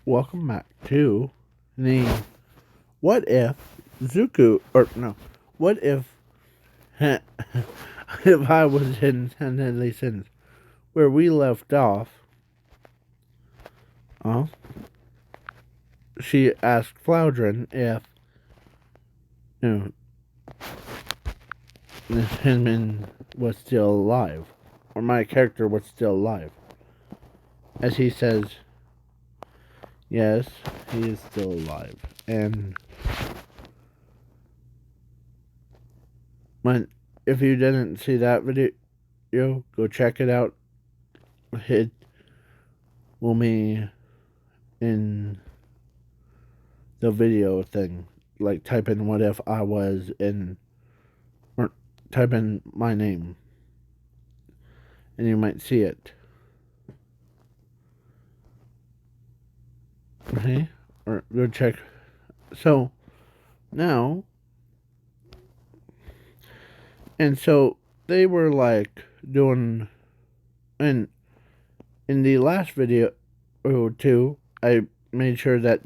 Welcome back to the What If Zuko, or no, what if if I was in Ten Deadly Sins, where we left off. Oh, she asked Floudrin if you Hinman was still alive, or my character was still alive. As he says, yes, he is still alive, and when if you didn't see that video, go check it out. It will be in the video thing. Like type in what if I was in, or type in my name, and you might see it. Okay? Or go check. So now, and so they were like doing, and in the last video or two, I made sure that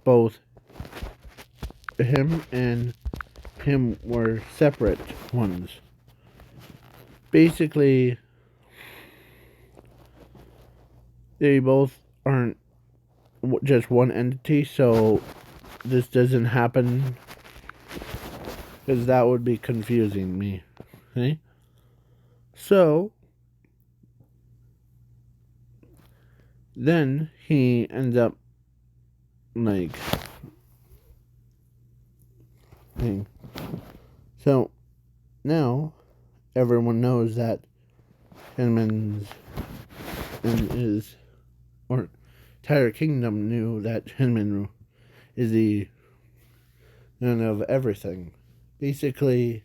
both him and him were separate ones. Basically, they both aren't just one entity, so this doesn't happen because that would be confusing me. Okay? So then he ends up like thing. So now everyone knows that Hinman's and his or entire kingdom knew that Hinman is the none of everything. Basically,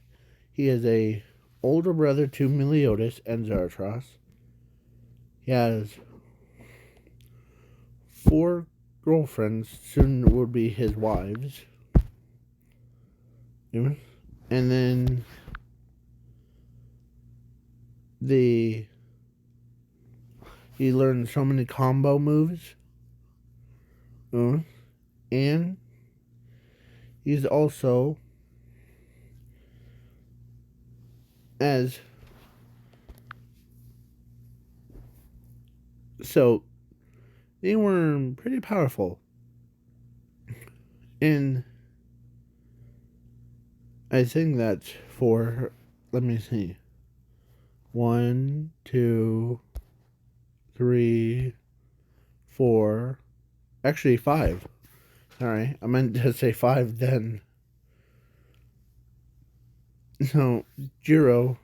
he is a older brother to Meliodas and Zaratras. He has 4 girlfriends, soon would be his wives. And then he learned so many combo moves. And he's also as so they were pretty powerful. And I think that's for, let me see, 1, 2, 3, 4, actually 5. Sorry, I meant to say 5 then. So Jiro,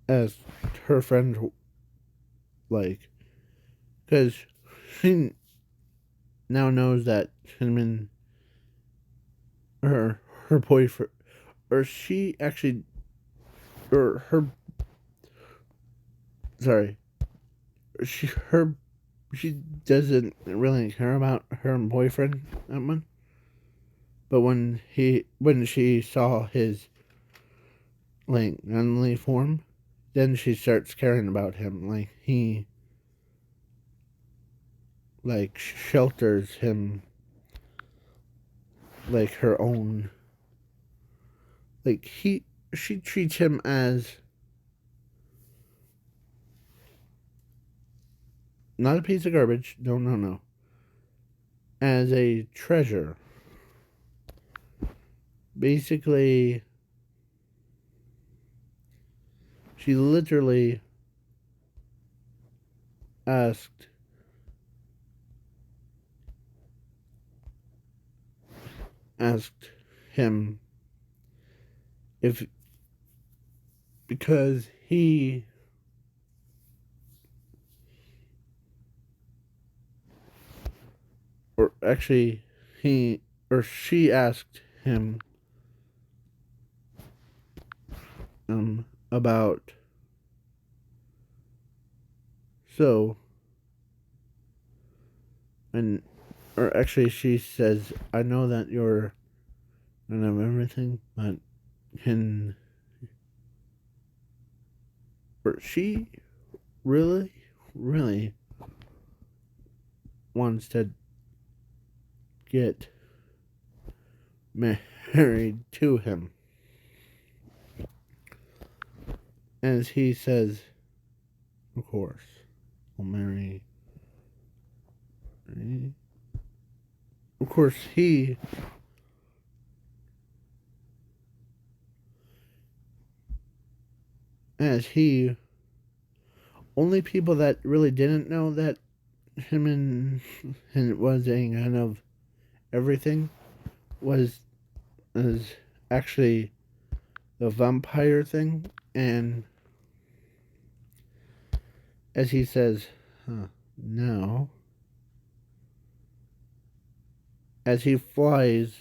as her friend, like, because she now knows that Cinnamon, her boyfriend, or she actually, or her, sorry, she doesn't really care about her boyfriend that much. But when she saw his like manly form, then she starts caring about him. Like he like shelters him like her own. Like she treats him as not a piece of garbage. No. As a treasure. Basically, she literally asked him if, because he or actually he or she asked him about, so, and or actually she says, I know that you're none of everything, but can, or she really wants to get married to him. As he says, of course, I'll marry. Of course, only people that really didn't know that him and was a kind of everything was actually the vampire thing. And as he says, now, as he flies,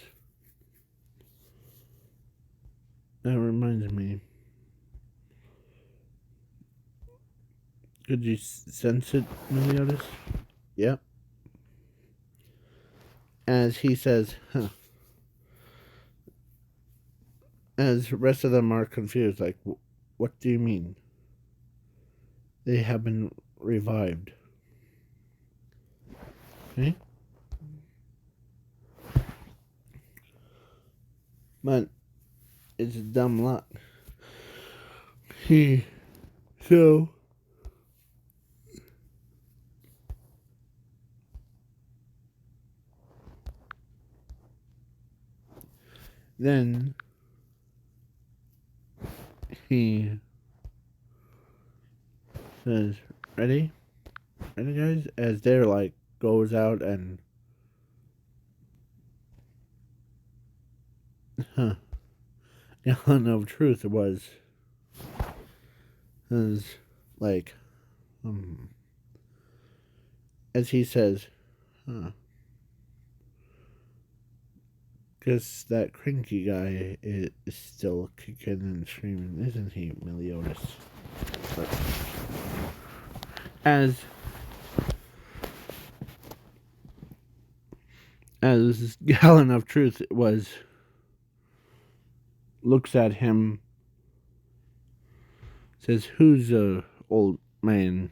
that reminds me. Could you sense it, Meliodas? Yep. As he says, as the rest of them are confused, like, what do you mean? They have been revived. Okay? But it's dumb luck. So then he says, ready? Ready, guys? As they're like, goes out and, Gallon of Truth was like, as he says, guess that cranky guy is still kicking and screaming, isn't he, Meliodas? But as Gallon of Truth looks at him, says, who's a old man?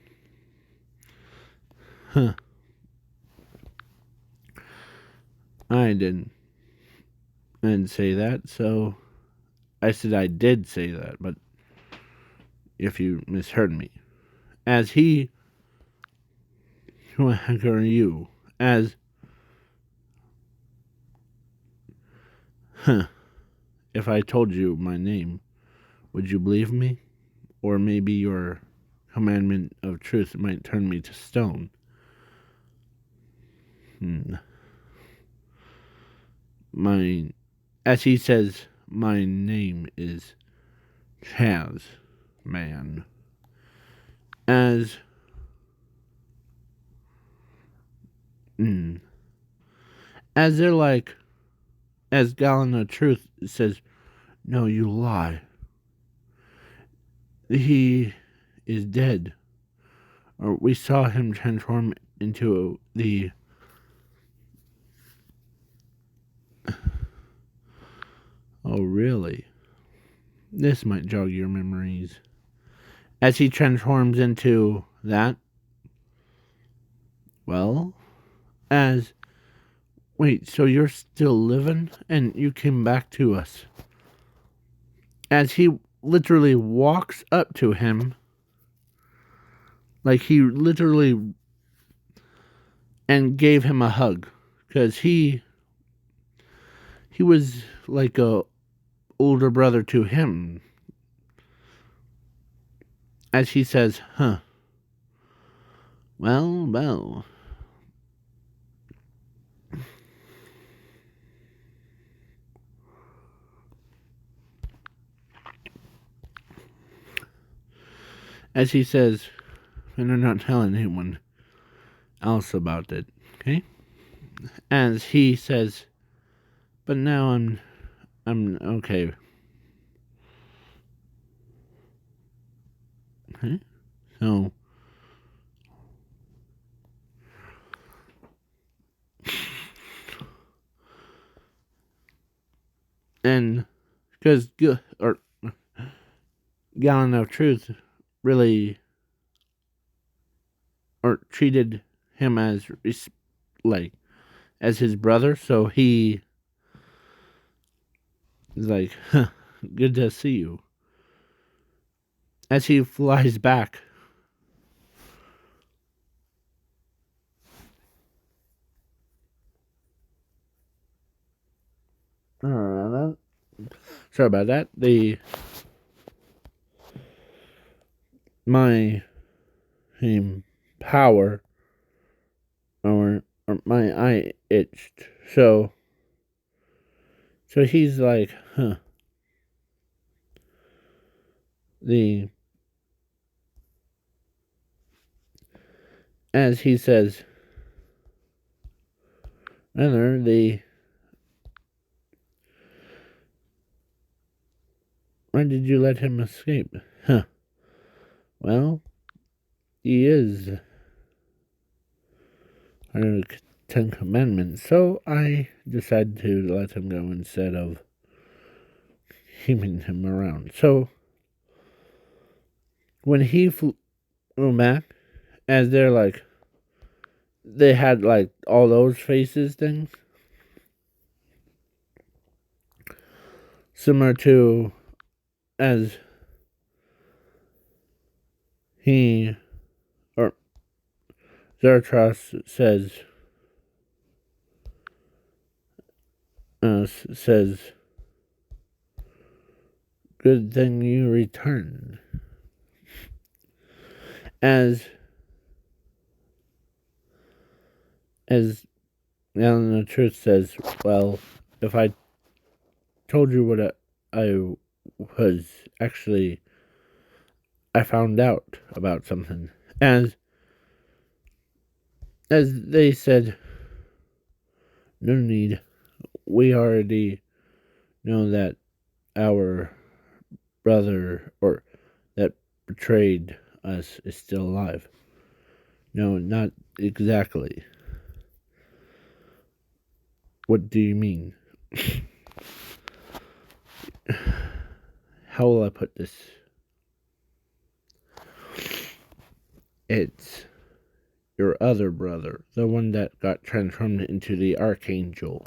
I didn't say that, so I said I did say that, but if you misheard me. As he, who the heck are you? As, if I told you my name, would you believe me? Or maybe your commandment of truth might turn me to stone. As he says, my name is Chaz Man. As they're like, as Gallon of Truth says, no, you lie. He is dead. Or we saw him transform into the Oh, really? This might jog your memories. As he transforms into that, well, wait, so you're still living and you came back to us? As he literally walks up to him, like he literally, and gave him a hug, because he was like a older brother to him. As he says, well. As he says, and I'm not telling anyone else about it, okay? As he says, but now I'm okay. Okay? So, and because Gallon of Truth really treated him as like as his brother. So he is like, huh, good to see you. As he flies back, sorry about that. My power or my eye itched. So he's like, huh. The As he says, rather why did you let him escape? Huh. Well, he is under the Ten Commandments, so I decided to let him go instead of keeping him around. So when he flew back, as they're like, they had like all those faces things, similar to as he or Zarathustra says, good thing you returned. As the truth says, well, if I told you what I was actually, I found out about something. As they said, no need. We already know that our brother or that betrayed us is still alive. No, not exactly. What do you mean? How will I put this? It's your other brother, the one that got transformed into the Archangel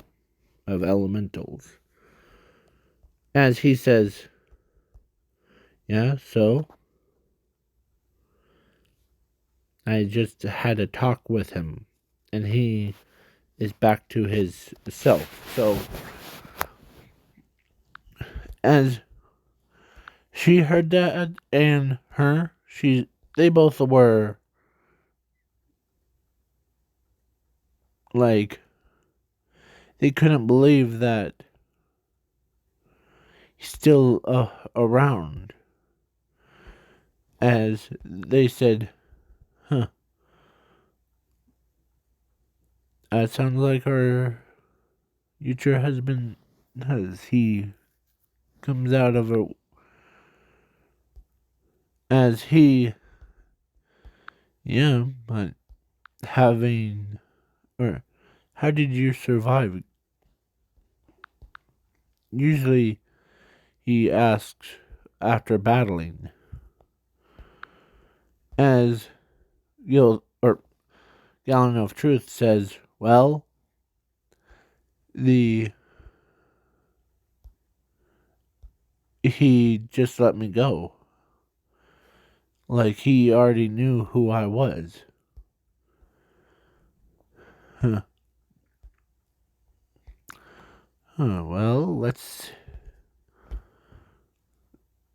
of Elementals. As he says, yeah, so I just had a talk with him, and he is back to his self. So, as she heard that, and they both were like, they couldn't believe that he's still around. As they said, huh, that sounds like our future husband, as he comes out of it, as he, yeah, but having, or how did you survive? Usually he asks after battling, as or Gallon of Truth says, well, he just let me go. Like he already knew who I was. Huh. Well, let's.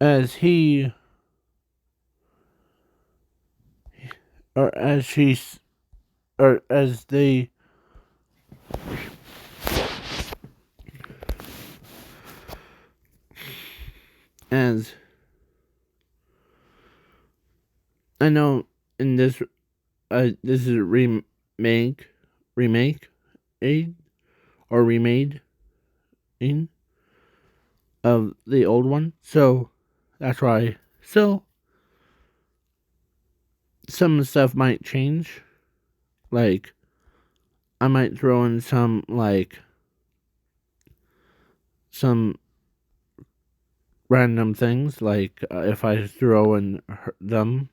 As he. Or as she's. Or as they. As. I know in this. This is a remake. Remake? Aid? Or remade? In? Of the old one. So. That's why. So. Some stuff might change. Like. I might throw in some, like. Some random things. Like, if I throw in them.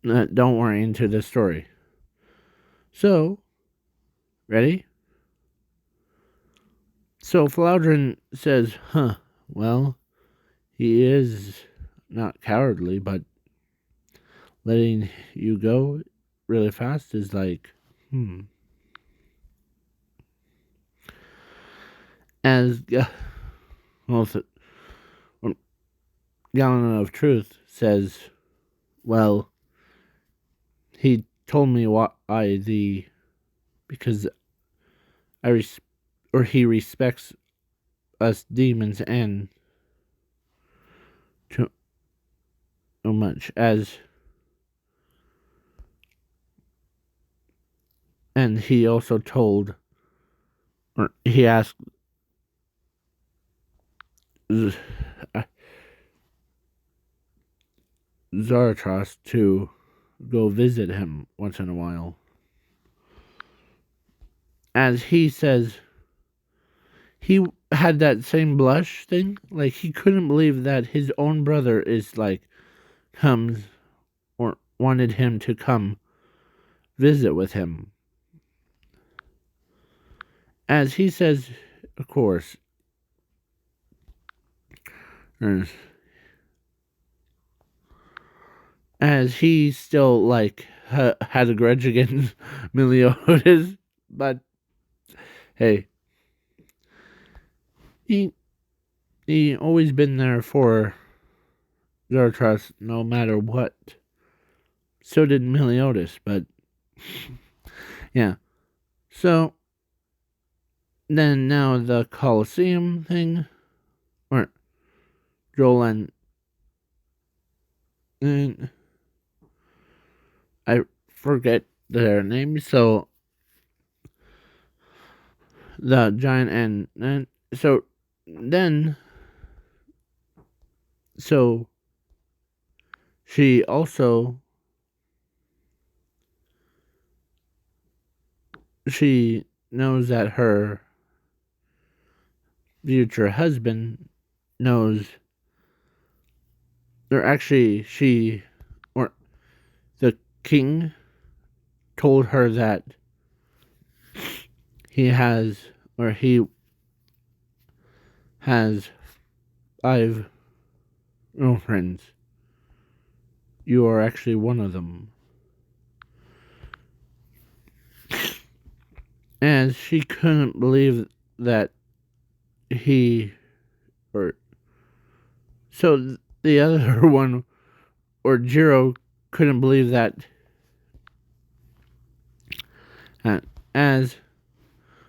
Don't worry into the story. So, ready? So Floudrin says, well, he is not cowardly, but letting you go really fast is like, As well, Gallon of Truth says, well, he told me because he respects us demons and too much and he also told, or he asked Zarathos to go visit him once in a while. As he says, he had that same blush thing. Like, he couldn't believe that his own brother is like, comes or wanted him to come visit with him. As he says, of course, as he still like had a grudge against Meliodas, but hey, he always been there for Zarathos no matter what. So did Meliodas, but yeah. So then now the Colosseum thing, or Joel and I forget their names. So the giant and so then so she also she knows that her future husband knows, or actually she, or the king told her that he has, or he has 5 girlfriends. You are actually one of them. And she couldn't believe that he, or so the other one, or Jiro, couldn't believe that as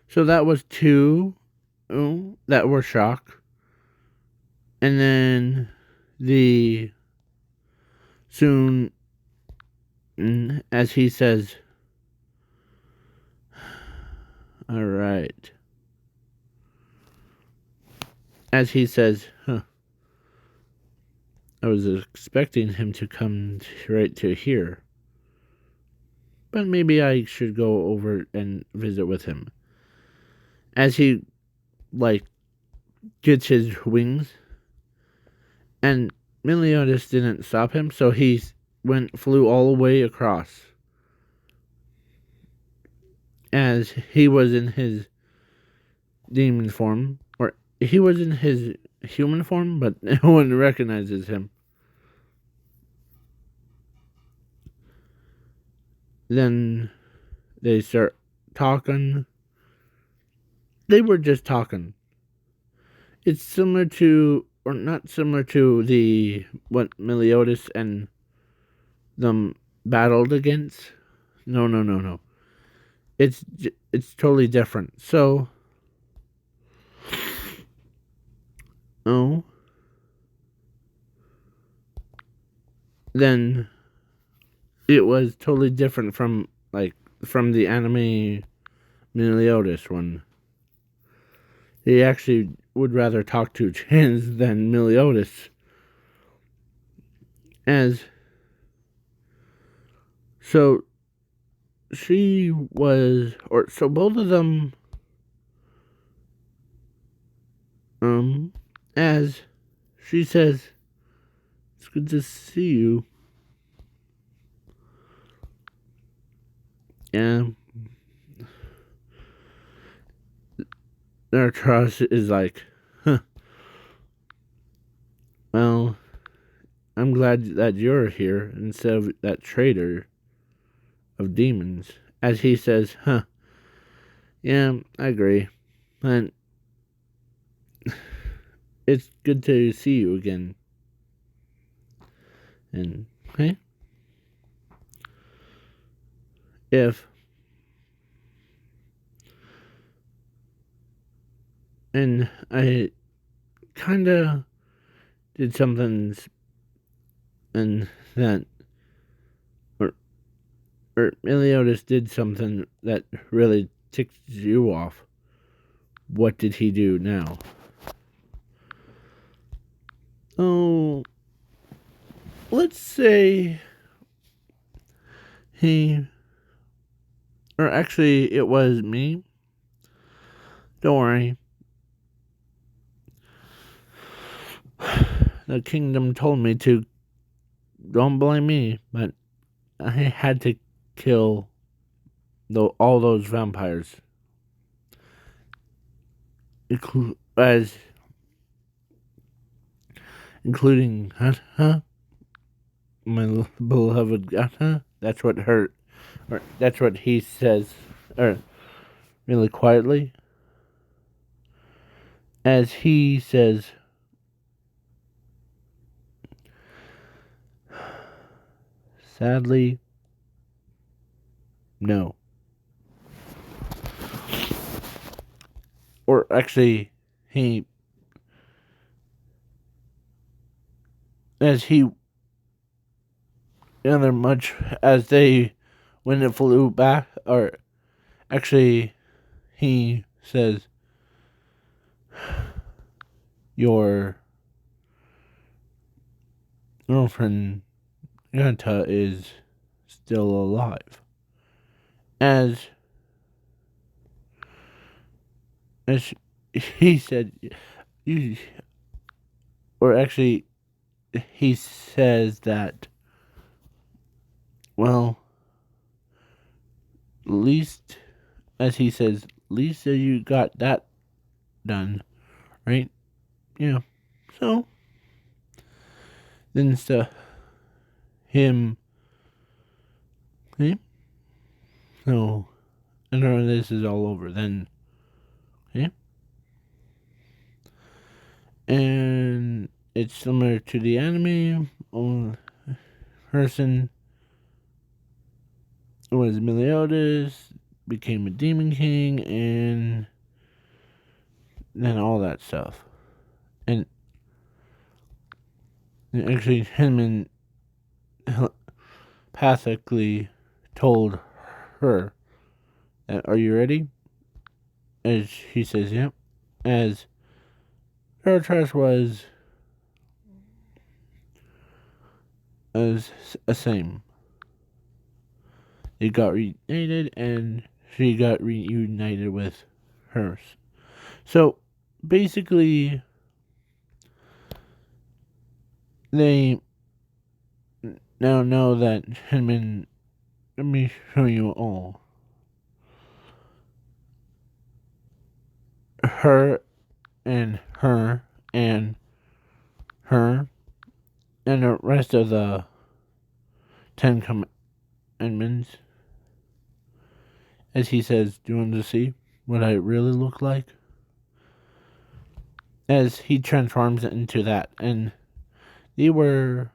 so that was 2 that were shocked. And then the soon, as he says, all right, as he says, I was expecting him to come right to here, but maybe I should go over and visit with him. As he like gets his wings, and Meliodas didn't stop him, so he flew all the way across. As he was in his demon form, or he was in his human form, but no one recognizes him. Then they start talking. They were just talking. It's similar to, or not similar to, the what Meliodas and them battled against. No. It's totally different. So, then it was totally different from the anime Meliodas one. He actually would rather talk to Chins than Meliodas. As so she was, or so both of them, as she says, it's good to see you. Yeah, their trust is like, huh, well, I'm glad that you're here instead of that traitor of demons. As he says, huh, yeah, I agree. But it's good to see you again. And, hey, if, and I kinda did something and that, or, or Meliodas did something that really ticked you off. What did he do now? Oh, let's say he, or actually, it was me. Don't worry. The kingdom told me to. Don't blame me, but I had to kill all those vampires, as including my beloved Gata. That's what hurt, or that's what he says, or really quietly, as he says, sadly, no. Or actually, he, as he, rather much as they, when it flew back, or actually, he says, your girlfriend Yanta is still alive. As he said, you, or actually, he says that, well, least, as he says, least that you got that done, right? Yeah. So, then him, okay? So, I know this is all over then, okay? And it's similar to the anime. Only person was Meliodas, became a demon king, and then all that stuff. And actually, him telepathically told her, "Are you ready?" As she says, "Yep." As her trust was as the same. It got reunited, and she got reunited with hers. So basically, they now know that Hinman. Let me show you all. Her and her and her and the rest of the Ten Commandments. As he says, "Do you want to see what I really look like?" As he transforms into that, and they were,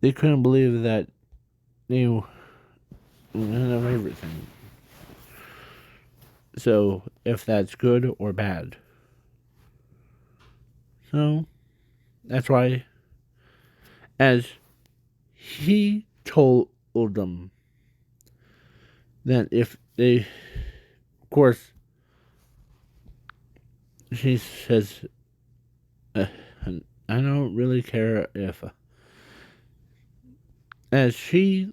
they couldn't believe that they have everything. So if that's good or bad, so that's why, as he told them that if they, of course, she says, I don't really care if, as she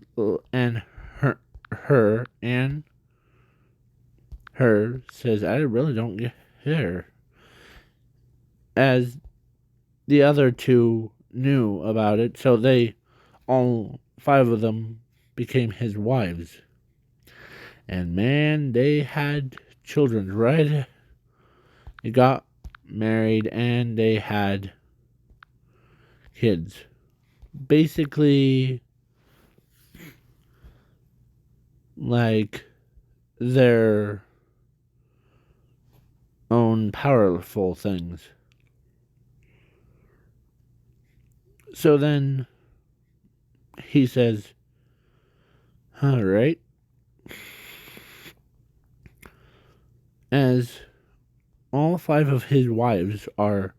and her and her says, I really don't care. As the other two knew about it, so they, all five of them, became his wives. And man, they had children, right? They got married and they had kids. Basically, like their own powerful things. So then he says, all right, as all 5 of his wives are,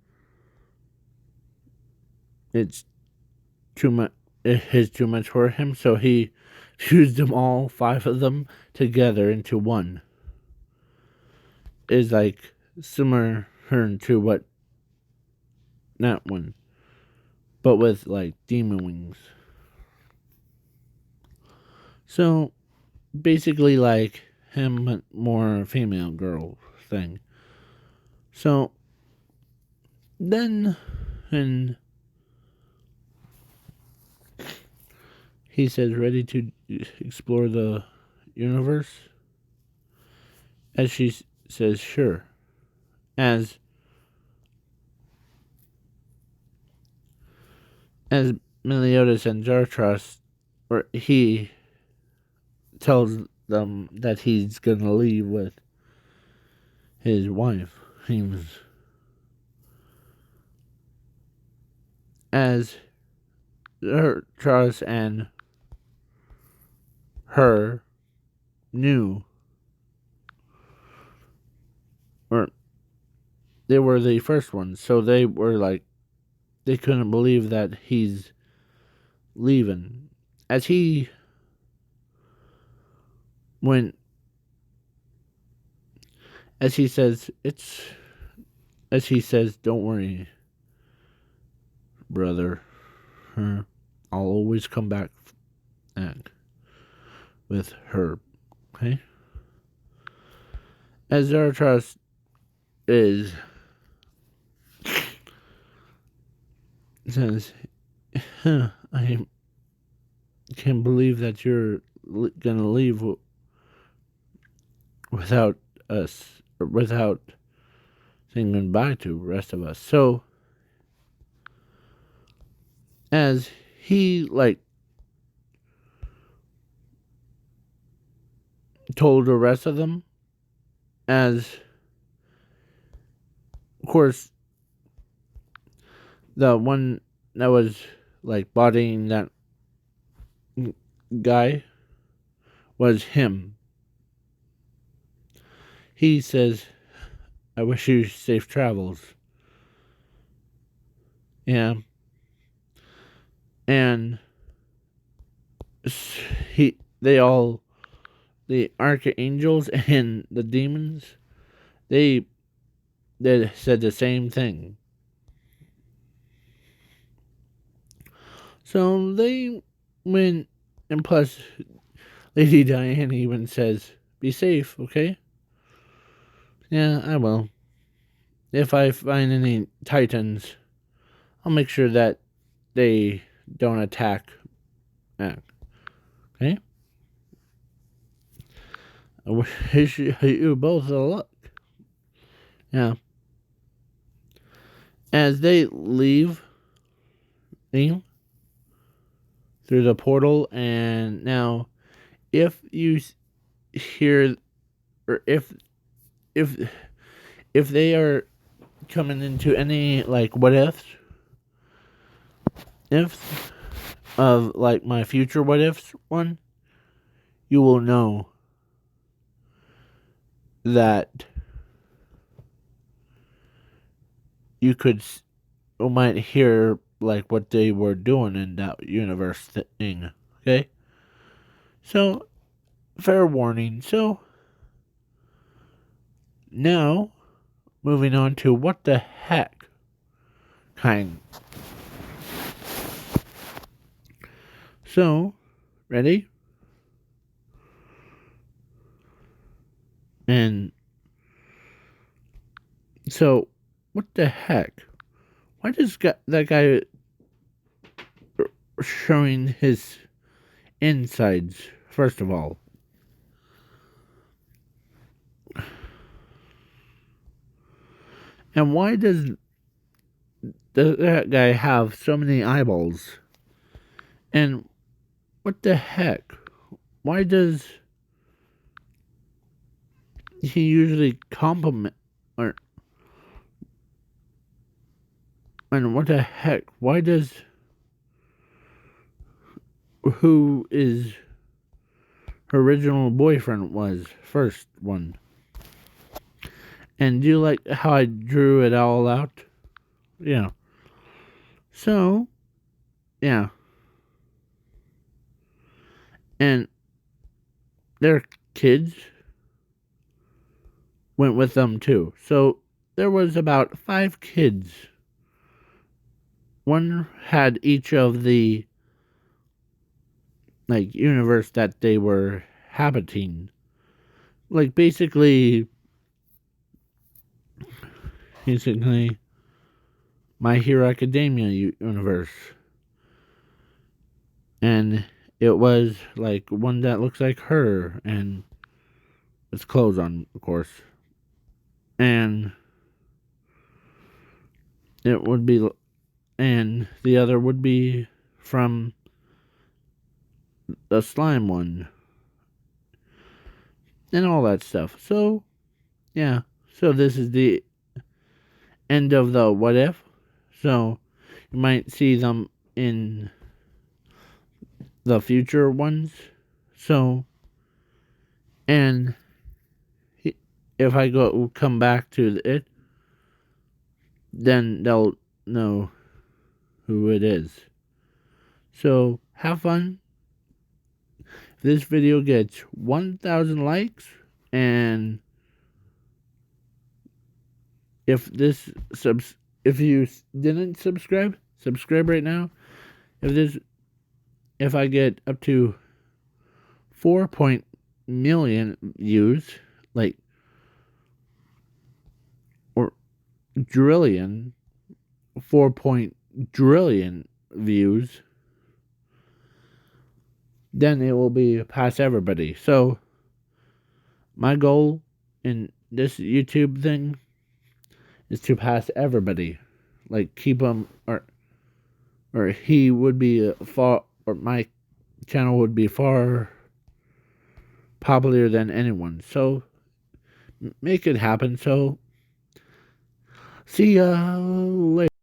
it's too much. It is too much for him, so he fused them all 5 of them together into one. Is like similar to what that one, but with like demon wings. So basically, like him, but more female girl thing. So then, and he says, ready to explore the universe? As she says, sure. As Meliodas and Zartros, or he tells them that he's gonna leave with his wife. As Zartros and her knew, or they were the first ones, so they were like, they couldn't believe that he's leaving. As he went, as he says, don't worry, brother. I'll always come back with her. Okay? As Zarathustra says, I can't believe that you're gonna leave without us, or without saying goodbye to the rest of us. So, as he like told the rest of them, as of course the one that was like bodying that guy was him. He says, I wish you safe travels. Yeah. And the archangels and the demons, they said the same thing. So they went, and plus, Lady Diane even says, be safe, okay? Yeah, I will. If I find any titans, I'll make sure that they don't attack. Okay? I wish you both the luck. Yeah. As they leave through the portal, and now if you hear, or if they are coming into any like what ifs of like my future what ifs one, you will know that you might hear like what they were doing in that universe thing. Okay, so fair warning. So now moving on to what the heck kind. So ready? And so what the heck? Why does that guy showing his insides, first of all? And why does that guy have so many eyeballs? And what the heck? Why does he usually compliment or and what the heck? Why does who is her original boyfriend was first one? And do you like how I drew it all out? Yeah. So, yeah. And their kids went with them too. So there was about 5 kids. One had each of the universe that they were habiting. Like basically My Hero Academia universe. And it was like one that looks like her and with clothes on, of course. And it would be, and the other would be from the slime one. And all that stuff. So, yeah. So this is the end of the what if. So, you might see them in the future ones. So, and if I come back to it, then they'll know who it is. So, have fun. If this video gets 1,000 likes, and if you didn't subscribe right now. If I get up to 4 million views, or drillion, 4 drillion views, then it will be past everybody. So my goal in this YouTube thing is to pass everybody. Keep them, or he would be far, or my channel would be far popular than anyone. So make it happen. So see ya later.